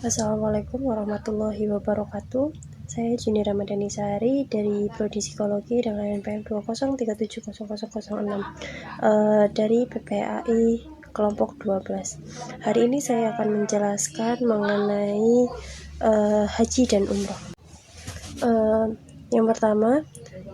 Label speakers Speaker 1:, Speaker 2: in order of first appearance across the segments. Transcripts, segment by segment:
Speaker 1: Assalamualaikum warahmatullahi wabarakatuh. Saya Juni Ramadhani Sari dari Prodi Psikologi dengan NPM 203700006 dari PPAI kelompok 12. Hari ini saya akan menjelaskan mengenai haji dan umroh. Yang pertama,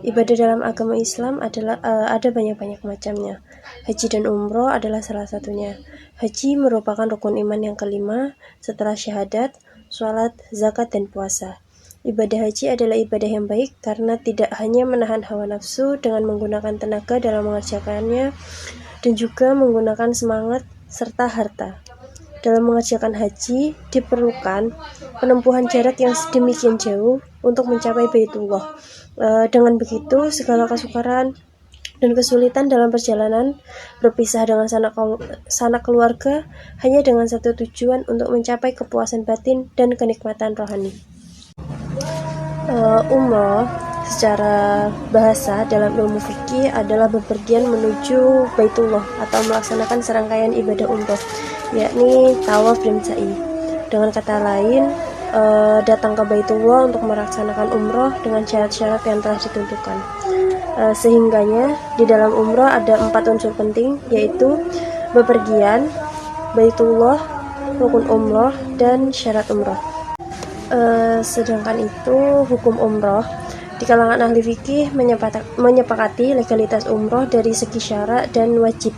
Speaker 1: ibadah dalam agama Islam adalah ada banyak macamnya. Haji dan umroh adalah salah satunya. Haji merupakan rukun iman yang kelima setelah syahadat, sholat, zakat, dan puasa. Ibadah haji adalah ibadah yang baik karena tidak hanya menahan hawa nafsu dengan menggunakan tenaga dalam mengerjakannya, dan juga menggunakan semangat serta harta. Dalam mengerjakan haji, diperlukan penempuhan jarak yang sedemikian jauh untuk mencapai Baitullah. Dengan begitu, segala kesukaran dan kesulitan dalam perjalanan berpisah dengan sanak keluarga hanya dengan satu tujuan, untuk mencapai kepuasan batin dan kenikmatan rohani. Umroh secara bahasa dalam ilmu fikih adalah bepergian menuju Baitullah atau melaksanakan serangkaian ibadah umroh, yakni tawaf dan sa'i. Dengan kata lain, datang ke Baitullah untuk melaksanakan umroh dengan syarat-syarat yang telah ditentukan. Sehingganya di dalam umroh ada 4 unsur penting, yaitu bepergian, Baitullah, rukun umroh, dan syarat umroh. Sedangkan itu hukum umroh di kalangan ahli fikih menyepakati legalitas umroh dari segi syarat dan wajib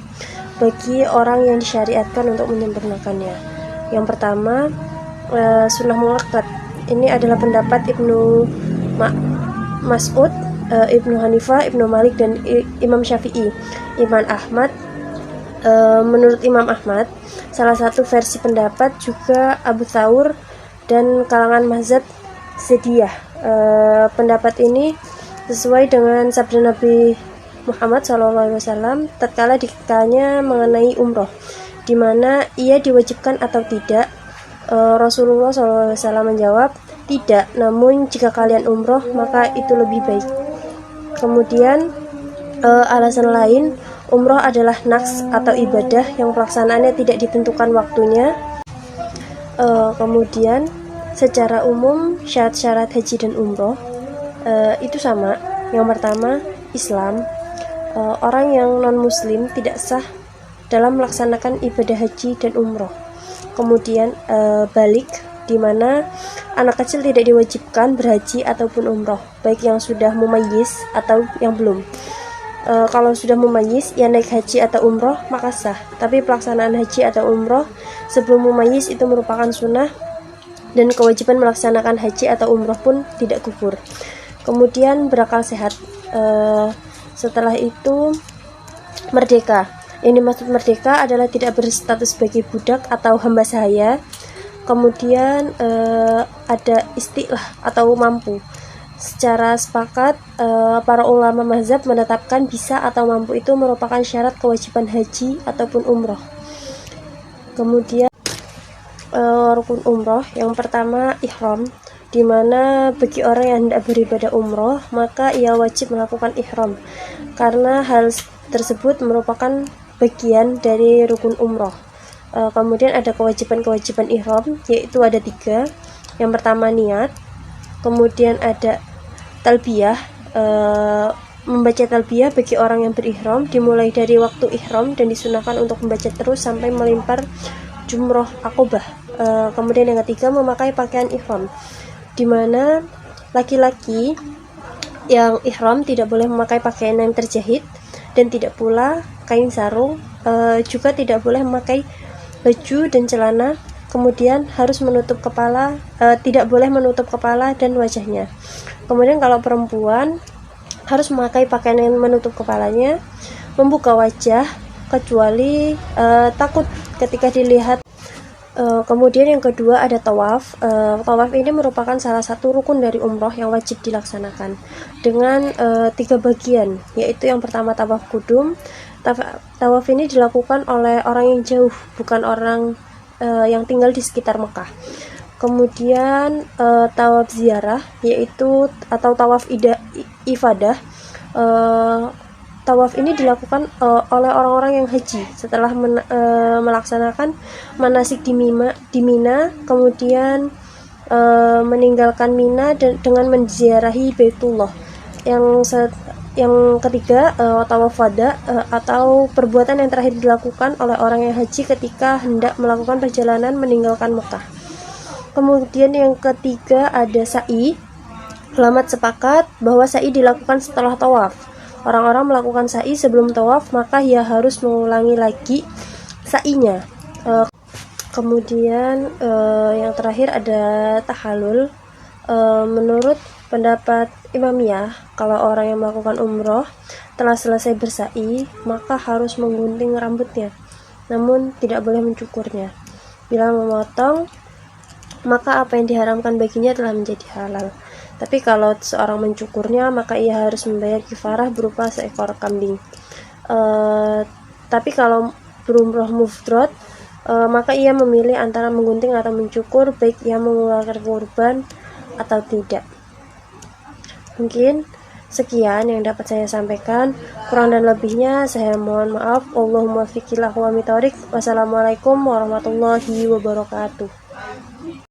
Speaker 1: bagi orang yang disyariatkan untuk menyempurnakannya. Yang pertama, sunnah muakkad. Ini adalah pendapat Ibnu Mas'ud, Ibnu Hanifah, Ibnu Malik, dan Imam Syafi'i. Menurut Imam Ahmad, salah satu versi pendapat juga Abu Thawr dan kalangan mazhab Zaidiyah. Pendapat ini sesuai dengan sabda Nabi Muhammad SAW tatkala ditanya mengenai umroh, di mana ia diwajibkan atau tidak. Rasulullah SAW menjawab, tidak, namun jika kalian umroh maka itu lebih baik. Kemudian alasan lain, umroh adalah naks atau ibadah yang pelaksanaannya tidak ditentukan waktunya. Kemudian secara umum syarat-syarat haji dan umroh itu sama. Yang pertama, Islam. Orang yang non-muslim tidak sah dalam melaksanakan ibadah haji dan umroh. Kemudian balik, di mana anak kecil tidak diwajibkan berhaji ataupun umroh, baik yang sudah mumayyiz atau yang belum. Kalau sudah mumayyiz, ia naik haji atau umroh maka sah. Tapi pelaksanaan haji atau umroh sebelum mumayyiz itu merupakan sunnah, dan kewajiban melaksanakan haji atau umroh pun tidak gugur. Kemudian berakal sehat. Setelah itu merdeka. Yang dimaksud merdeka adalah tidak berstatus sebagai budak atau hamba sahaya. Kemudian ada istilah atau mampu. Secara sepakat, para ulama mazhab menetapkan bisa atau mampu itu merupakan syarat kewajiban haji ataupun umroh. Kemudian rukun umroh, yang pertama ihram, di mana bagi orang yang hendak beribadah umroh maka ia wajib melakukan ihram, karena hal tersebut merupakan bagian dari rukun umroh. Kemudian ada kewajiban ihram, yaitu ada 3. Yang pertama niat, kemudian ada talbiyah. Membaca talbiyah bagi orang yang berihram dimulai dari waktu ihram dan disunahkan untuk membaca terus sampai melempar jumroh akobah. Kemudian yang ketiga, memakai pakaian ihram, di mana laki-laki yang ihram tidak boleh memakai pakaian yang terjahit dan tidak pula kain sarung, juga tidak boleh memakai baju dan celana. Kemudian harus menutup kepala, tidak boleh menutup kepala dan wajahnya. Kemudian kalau perempuan harus memakai pakaian yang menutup kepalanya, membuka wajah, kecuali takut ketika dilihat. Kemudian yang kedua ada tawaf. Tawaf ini merupakan salah satu rukun dari umroh yang wajib dilaksanakan dengan 3 bagian, yaitu yang pertama tawaf kudum. Tawaf ini dilakukan oleh orang yang jauh, bukan orang yang tinggal di sekitar Mekah. Kemudian tawaf ziarah, yaitu atau tawaf ifadah. tawaf ini dilakukan oleh orang-orang yang haji setelah melaksanakan manasik di Mina, kemudian meninggalkan Mina dengan menziarahi Baitullah. Yang ketiga, tawaf wada atau perbuatan yang terakhir dilakukan oleh orang yang haji ketika hendak melakukan perjalanan meninggalkan Mekah. Kemudian yang ketiga ada sa'i. Ulama sepakat bahwa sa'i dilakukan setelah tawaf. Orang-orang melakukan sa'i sebelum tawaf, maka ia harus mengulangi lagi sa'inya. Kemudian yang terakhir ada tahalul. Menurut pendapat Imamiyah, kalau orang yang melakukan umroh telah selesai bersa'i, maka harus menggunting rambutnya, namun tidak boleh mencukurnya. Bila memotong, maka apa yang diharamkan baginya telah menjadi halal. Tapi kalau seorang mencukurnya, maka ia harus membayar kifarah berupa seekor kambing. Tapi kalau berumroh mufrad, maka ia memilih antara menggunting atau mencukur, baik ia mengeluarkan kurban atau tidak. Mungkin sekian yang dapat saya sampaikan. Kurang dan lebihnya saya mohon maaf. Allahumma fiqillahu wa mitaurik. Wassalamualaikum warahmatullahi wabarakatuh.